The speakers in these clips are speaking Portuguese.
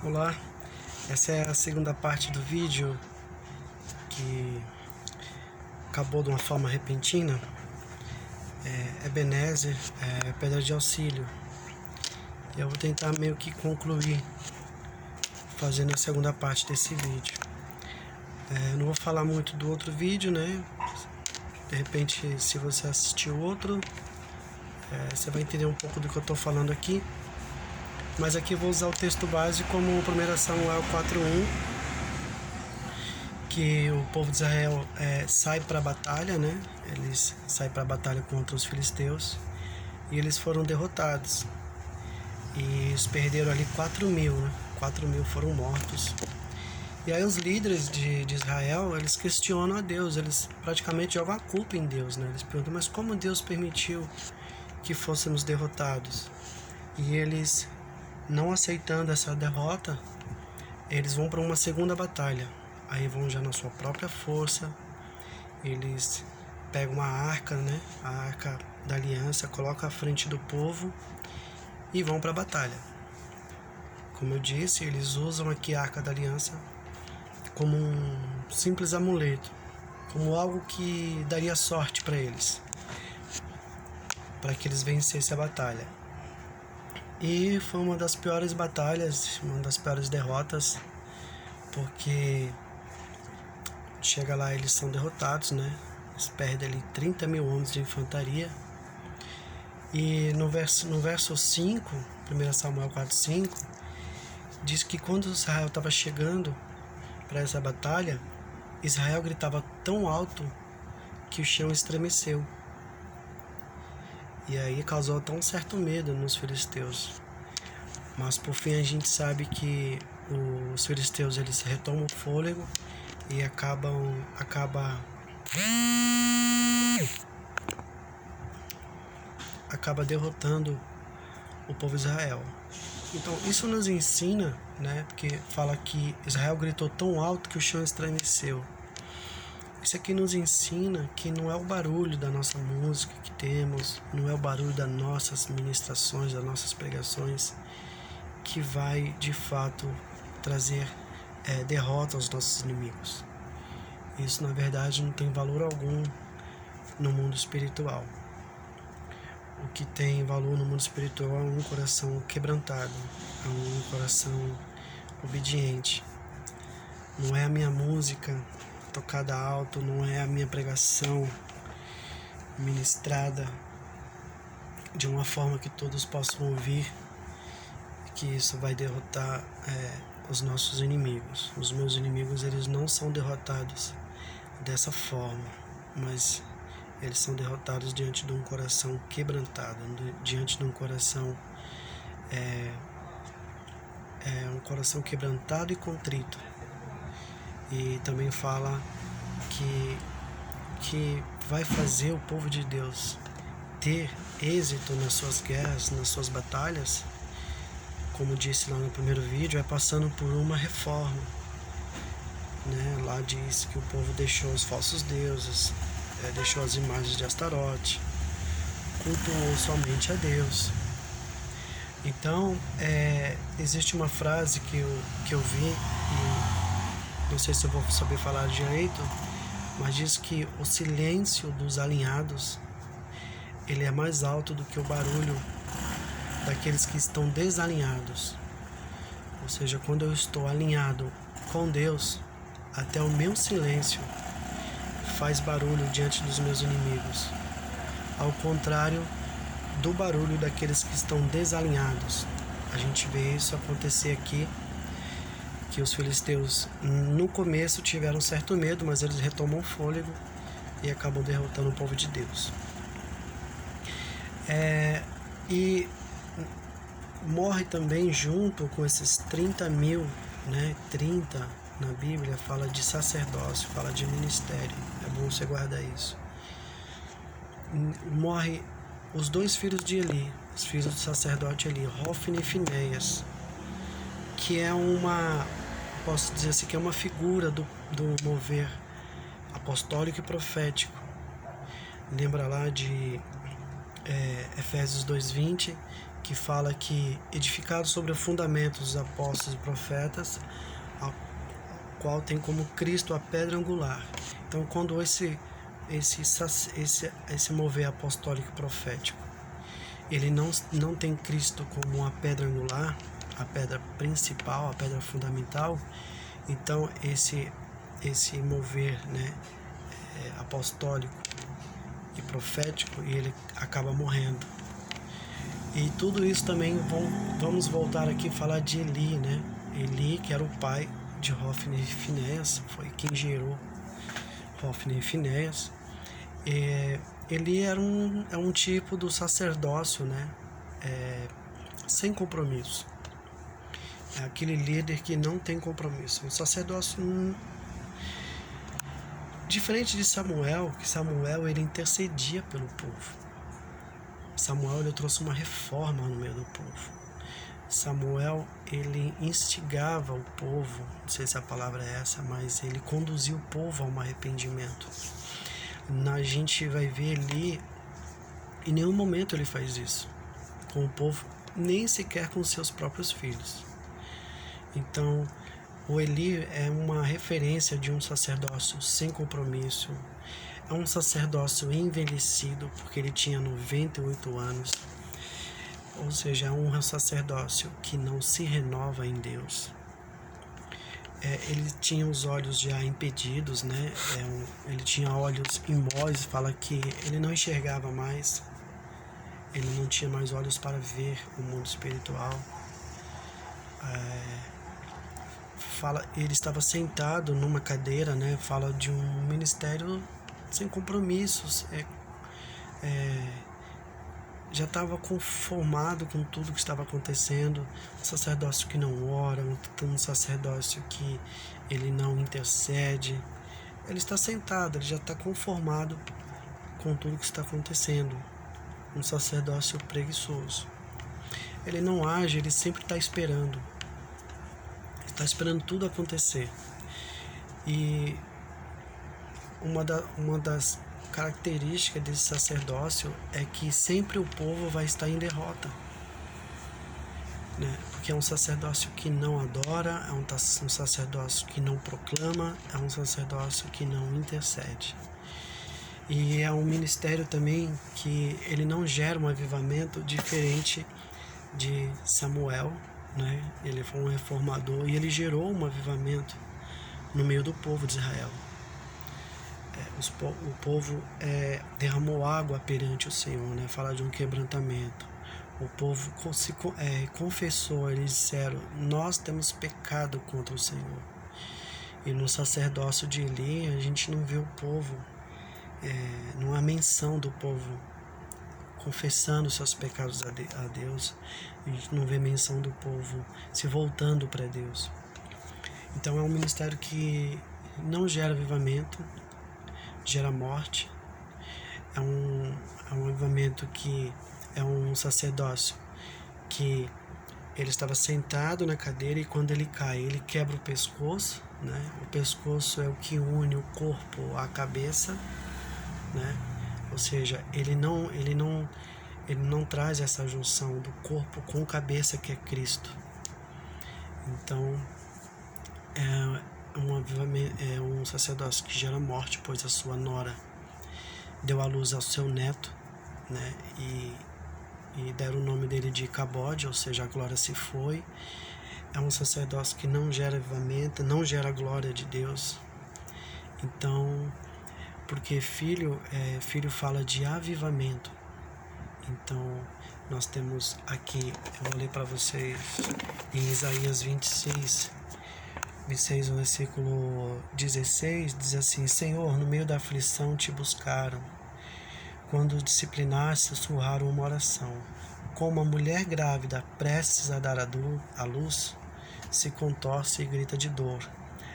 Olá, essa é a segunda parte do vídeo que acabou de uma forma repentina. Ebenezer, pedra de auxílio. Eu vou tentar meio que concluir fazendo a segunda parte desse vídeo. Eu não vou falar muito do outro vídeo, né? De repente, se você assistir o outro, você vai entender um pouco do que eu estou falando aqui. Mas aqui eu vou usar o texto base como 1 Samuel 4:1, que o povo de Israel sai para a batalha, né? Eles saem para a batalha contra os filisteus e eles foram derrotados. E eles perderam ali 4.000, né? 4.000 foram mortos. E aí os líderes de Israel, eles questionam a Deus, eles praticamente jogam a culpa em Deus, né? Eles perguntam, mas como Deus permitiu que fôssemos derrotados? E eles, não aceitando essa derrota, eles vão para uma segunda batalha. Aí vão já na sua própria força, eles pegam uma arca, né? A arca da aliança, colocam à frente do povo e vão para a batalha. Como eu disse, eles usam aqui a arca da aliança como um simples amuleto, como algo que daria sorte para eles, para que eles vencessem a batalha. E foi uma das piores batalhas, uma das piores derrotas, porque chega lá, eles são derrotados, né? Eles perdem ali 30.000 homens de infantaria. E no verso 5, 1 Samuel 4:5, diz que quando Israel estava chegando para essa batalha, Israel gritava tão alto que o chão estremeceu. E aí causou tão certo medo nos filisteus. Mas por fim a gente sabe que os filisteus, eles retomam o fôlego e acaba derrotando o povo de Israel. Então isso nos ensina, né? Porque fala que Israel gritou tão alto que o chão estremeceu. Isso aqui nos ensina que não é o barulho da nossa música que temos, não é o barulho das nossas ministrações, das nossas pregações, que vai de fato trazer derrota aos nossos inimigos. Isso na verdade não tem valor algum no mundo espiritual. O que tem valor no mundo espiritual é um coração quebrantado, é um coração obediente. Não é a minha música tocada alto, não é a minha pregação ministrada de uma forma que todos possam ouvir, que isso vai derrotar os nossos inimigos. Os meus inimigos, eles não são derrotados dessa forma, mas eles são derrotados diante de um coração quebrantado, diante de um coração um coração quebrantado e contrito. E também fala que vai fazer o povo de Deus ter êxito nas suas guerras, nas suas batalhas, como disse lá no primeiro vídeo, passando por uma reforma, né? Lá diz que o povo deixou os falsos deuses, deixou as imagens de Astarote, cultuou somente a Deus. Então, existe uma frase que eu vi, e não sei se eu vou saber falar direito, mas diz que o silêncio dos alinhados, ele é mais alto do que o barulho daqueles que estão desalinhados. Ou seja, quando eu estou alinhado com Deus, até o meu silêncio faz barulho diante dos meus inimigos, ao contrário do barulho daqueles que estão desalinhados. A gente vê isso acontecer aqui, que os filisteus no começo tiveram certo medo, mas eles retomam o fôlego e acabam derrotando o povo de Deus. E morre também junto com esses 30.000, né? 30 na Bíblia fala de sacerdócio, fala de ministério. É bom você guardar isso. Morre os 2 filhos de Eli, os filhos do sacerdote Eli, Hofni e Finéias, que é posso dizer assim, que é uma figura do mover apostólico e profético. Lembra lá de Efésios 2:20, que fala que edificado sobre o fundamento dos apóstolos e profetas, ao qual tem como Cristo a pedra angular. Então, quando esse mover apostólico e profético, ele não tem Cristo como a pedra angular, a pedra principal, a pedra fundamental, então esse mover, né, apostólico e profético, ele acaba morrendo. E tudo isso também vamos voltar aqui a falar de Eli, né? Eli, que era o pai de Hofni e Finéias, foi quem gerou Hofni e Finéias. Eli era um tipo do sacerdócio, né? Sem compromisso. É aquele líder que não tem compromisso. Um sacerdócio diferente de Samuel, que Samuel ele intercedia pelo povo. Samuel ele trouxe uma reforma no meio do povo. Samuel ele instigava o povo, não sei se a palavra é essa, mas ele conduzia o povo a um arrependimento. A gente vai ver ali, em nenhum momento ele faz isso com o povo, nem sequer com seus próprios filhos. Então, o Eli é uma referência de um sacerdócio sem compromisso. É um sacerdócio envelhecido, porque ele tinha 98 anos. Ou seja, é um sacerdócio que não se renova em Deus. Ele tinha os olhos já impedidos, né? Ele tinha olhos imóveis, fala que ele não enxergava mais. Ele não tinha mais olhos para ver o mundo espiritual. Ele estava sentado numa cadeira, né? Fala de um ministério sem compromissos. Já estava conformado com tudo que estava acontecendo. Um sacerdócio que não ora, um sacerdócio que ele não intercede. Ele está sentado, ele já está conformado com tudo que está acontecendo. Um sacerdócio preguiçoso. Ele não age, ele sempre está esperando. Está esperando tudo acontecer. E uma das características desse sacerdócio é que sempre o povo vai estar em derrota, né? Porque é um sacerdócio que não adora, é um sacerdócio que não proclama, é um sacerdócio que não intercede. E é um ministério também que ele não gera um avivamento diferente de Samuel, né? Ele foi um reformador e ele gerou um avivamento no meio do povo de Israel. O povo derramou água perante o Senhor, né? Fala de um quebrantamento. O povo confessou, eles disseram: nós temos pecado contra o Senhor. E no sacerdócio de Eli a gente não vê o povo, não há menção do povo confessando seus pecados a Deus. A gente não vê menção do povo se voltando para Deus. Então é um ministério que não gera avivamento, gera morte. É um avivamento que é um sacerdócio que ele estava sentado na cadeira e quando ele cai, ele quebra o pescoço, né? O pescoço é o que une o corpo à cabeça, né? Ou seja, ele não traz essa junção do corpo com cabeça que é Cristo. Então é um sacerdócio que gera morte, pois a sua nora deu à luz ao seu neto, né? E deram o nome dele de Icabode, ou seja, a glória se foi. É um sacerdócio que não gera avivamento, não gera a glória de Deus. Então, porque filho fala de avivamento. Então, nós temos aqui, eu vou ler para vocês em Isaías 26, o versículo 16, diz assim: Senhor, no meio da aflição te buscaram. Quando disciplinaste, sussurraram uma oração. Como a mulher grávida, prestes a dar à luz, se contorce e grita de dor.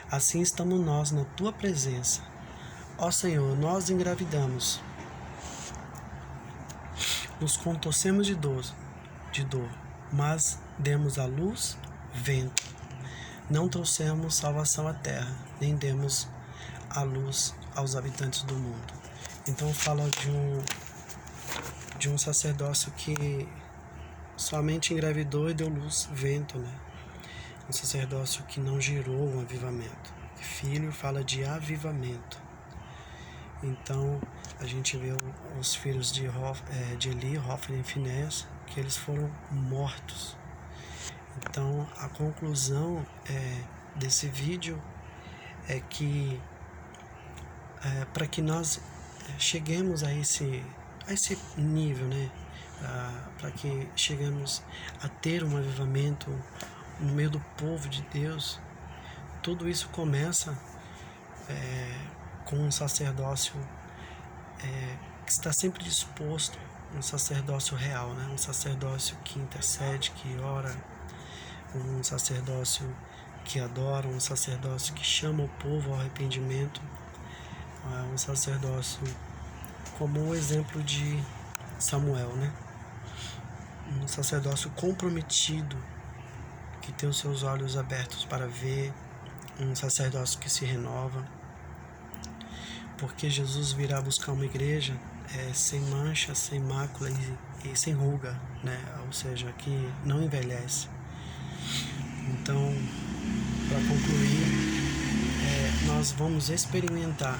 Assim estamos nós na tua presença. Ó Senhor, nós engravidamos. Nos contorcemos de dor, mas demos à luz vento. Não trouxemos salvação à terra, nem demos a luz aos habitantes do mundo. Então fala de um sacerdócio que somente engravidou e deu luz, vento, né? Um sacerdócio que não gerou um avivamento. Filho fala de avivamento. Então, a gente vê os filhos de Eli, Hofni e Finés, que eles foram mortos. Então, a conclusão desse vídeo é que para que nós cheguemos a esse nível, né? Para que cheguemos a ter um avivamento no meio do povo de Deus, tudo isso começa com um sacerdócio que está sempre disposto, um sacerdócio real, né? Um sacerdócio que intercede, que ora, um sacerdócio que adora, um sacerdócio que chama o povo ao arrependimento, um sacerdócio como o exemplo de Samuel, né? Um sacerdócio comprometido, que tem os seus olhos abertos para ver, um sacerdócio que se renova, porque Jesus virá buscar uma igreja sem mancha, sem mácula e sem ruga, né? Ou seja, que não envelhece. Então, para concluir, nós vamos experimentar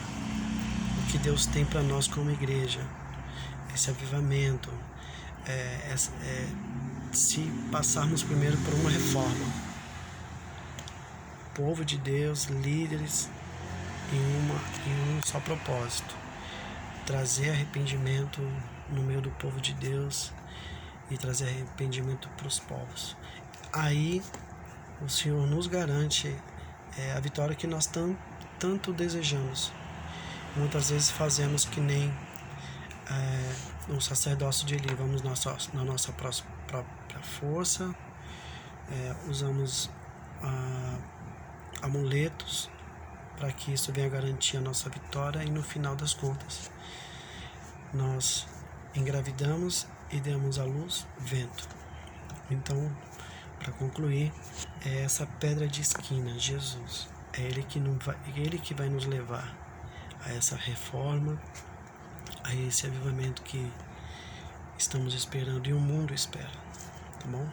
o que Deus tem para nós como igreja, esse avivamento, se passarmos primeiro por uma reforma. Povo de Deus, líderes em um só propósito: trazer arrependimento no meio do povo de Deus e trazer arrependimento para os povos. Aí o Senhor nos garante a vitória que nós tanto desejamos. Muitas vezes fazemos que nem um sacerdócio de Eli, vamos na nossa própria força, usamos amuletos para que isso venha garantir a nossa vitória, e no final das contas nós engravidamos e demos à luz vento. Então, para concluir, é essa pedra de esquina, Jesus. É Ele que vai nos levar a essa reforma, a esse avivamento que estamos esperando e o mundo espera. Tá bom?